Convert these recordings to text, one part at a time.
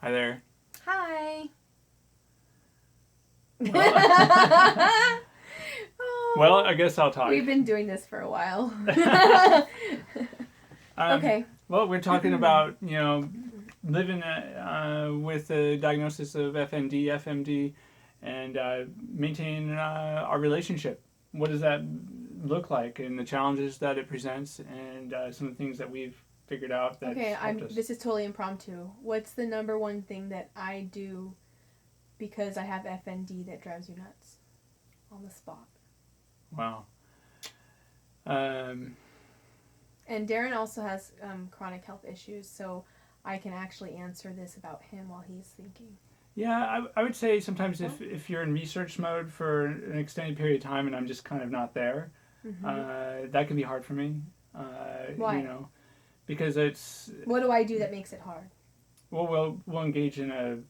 Hi there. Hi. Well, I guess I'll talk. We've been doing this for a while. Um, Okay. Well, we're talking about, living with a diagnosis of FMD, and maintaining our relationship. What does that look like, and the challenges that it presents, and some of the things that we've figured out that's Okay, helped us. this is totally impromptu. What's the number one thing that I do because I have FND that drives you nuts? On the spot. Wow. And Darren also has chronic health issues, so I can actually answer this about him while he's thinking. Yeah, I would say sometimes if you're in research mode for an extended period of time and I'm just kind of not there, that can be hard for me. Why? Because it's What do I do that makes it hard? well we'll engage in an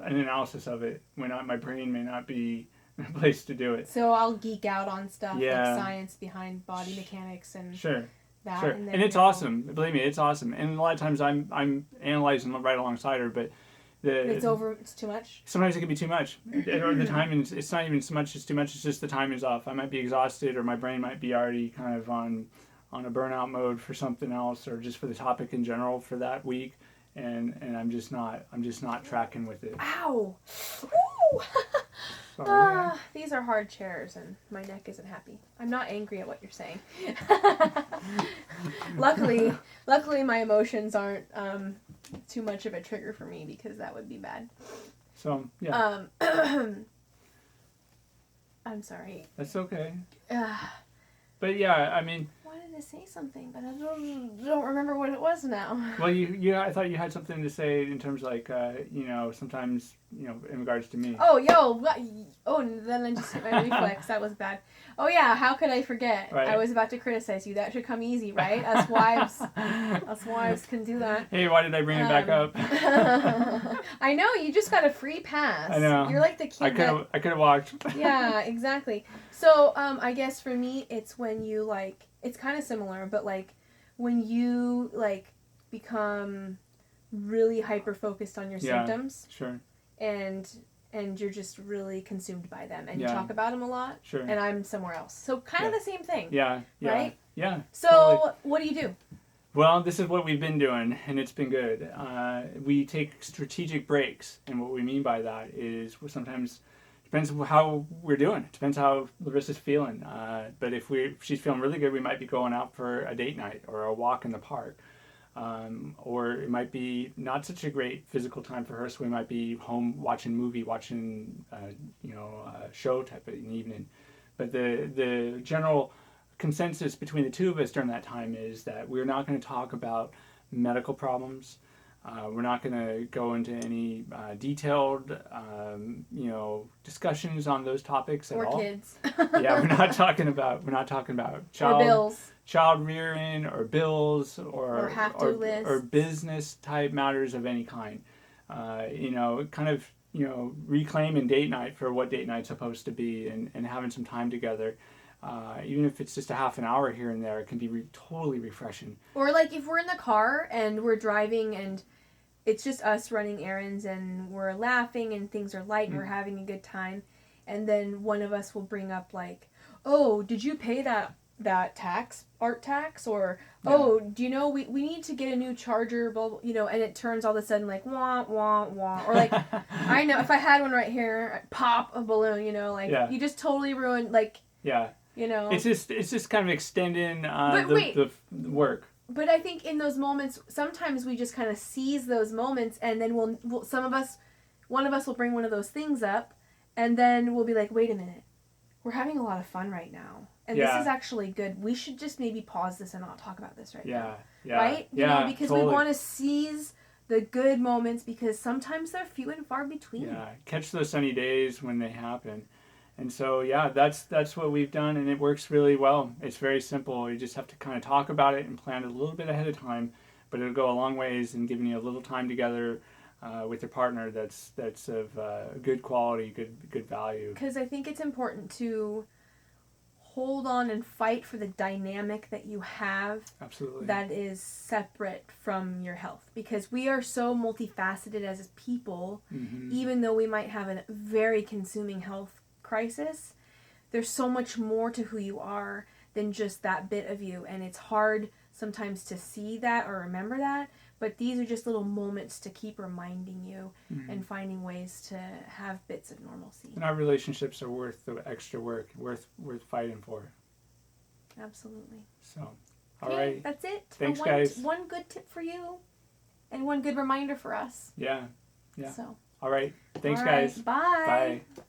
analysis of it when my brain may not be in a place to do it. So I'll geek out on stuff Yeah. like science behind body mechanics and Sure. that. Sure. And, then And it's awesome. Believe me, it's awesome. And a lot of times I'm analyzing right alongside her, but it's too much. sometimes it can be too much, or the timing. It's not even so much. It's too much. It's just the timing's off. I might be exhausted, or my brain might be already kind of on a burnout mode for something else, or just for the topic in general for that week, and I'm just not tracking with it. Ow! Ooh! Sorry. These are hard chairs, and my neck isn't happy. I'm not angry at what you're saying. luckily, my emotions aren't too much of a trigger for me because that would be bad. So yeah. I'm sorry. That's okay. But yeah, I mean. I wanted to say something, but I don't remember what it was now. Well, I thought you had something to say in terms like, sometimes, in regards to me. Oh, what? Oh, and then I just hit my reflex. That was bad. Oh, yeah, how could I forget? Right. I was about to criticize you. That should come easy, right? Us wives can do that. Hey, why did I bring it back up? I know, you just got a free pass. I know. You're like the kid I could have walked. Yeah, exactly. So, I guess for me, it's when you, like, it's kind of similar, but, like, when you, like, become really hyper-focused on your symptoms. Sure. And you're just really consumed by them, and you Yeah. talk about them a lot. Sure. And I'm somewhere else. So kind of the same thing. Yeah. Right? Yeah. So Totally. what do you do? Well, this is what we've been doing, and it's been good. We take strategic breaks, and what we mean by that is sometimes depends how we're doing. It depends how Larissa's feeling. But if she's feeling really good, we might be going out for a date night or a walk in the park. Or it might be not such a great physical time for her, so we might be home watching a show type of an evening. But the general consensus between the two of us during that time is that we're not going to talk about medical problems. We're not going to go into any detailed, discussions on those topics at all. Or kids. Yeah, we're not talking about child rearing or bills or business type matters of any kind. Reclaiming date night for what date night's supposed to be, and having some time together. Even if it's just a half an hour here and there, it can be totally refreshing. Or like if we're in the car and we're driving and it's just us running errands and we're laughing and things are light and we're having a good time, and then one of us will bring up like, oh, did you pay that art tax, or oh, do you know we need to get a new charger, blah, blah, and it turns all of a sudden like wah wah wah, or like I know if I had one right here, I'd pop a balloon, you just totally ruined It's just kind of extending the work. But I think in those moments, sometimes we just kind of seize those moments, and then one of us will bring one of those things up, and then we'll be like, wait a minute, we're having a lot of fun right now. And this is actually good. We should just maybe pause this and not talk about this right now. Yeah. Right? Because totally. we want to seize the good moments, because sometimes they're few and far between. Yeah. Catch those sunny days when they happen. And so, that's what we've done, and it works really well. It's very simple. You just have to kind of talk about it and plan it a little bit ahead of time, but it'll go a long ways in giving you a little time together with your partner that's of good quality, good value. Because I think it's important to hold on and fight for the dynamic that you have. Absolutely. That is separate from your health, because we are so multifaceted as people. Even though we might have a very consuming health crisis, there's so much more to who you are than just that bit of you, and it's hard sometimes to see that or remember that, but these are just little moments to keep reminding you and finding ways to have bits of normalcy. And our relationships are worth the extra work, worth fighting for. Absolutely. So, all okay, right. That's it. Thanks, guys. One good tip for you, and one good reminder for us. Yeah. So. All right. Thanks, all right, guys. Bye. Bye.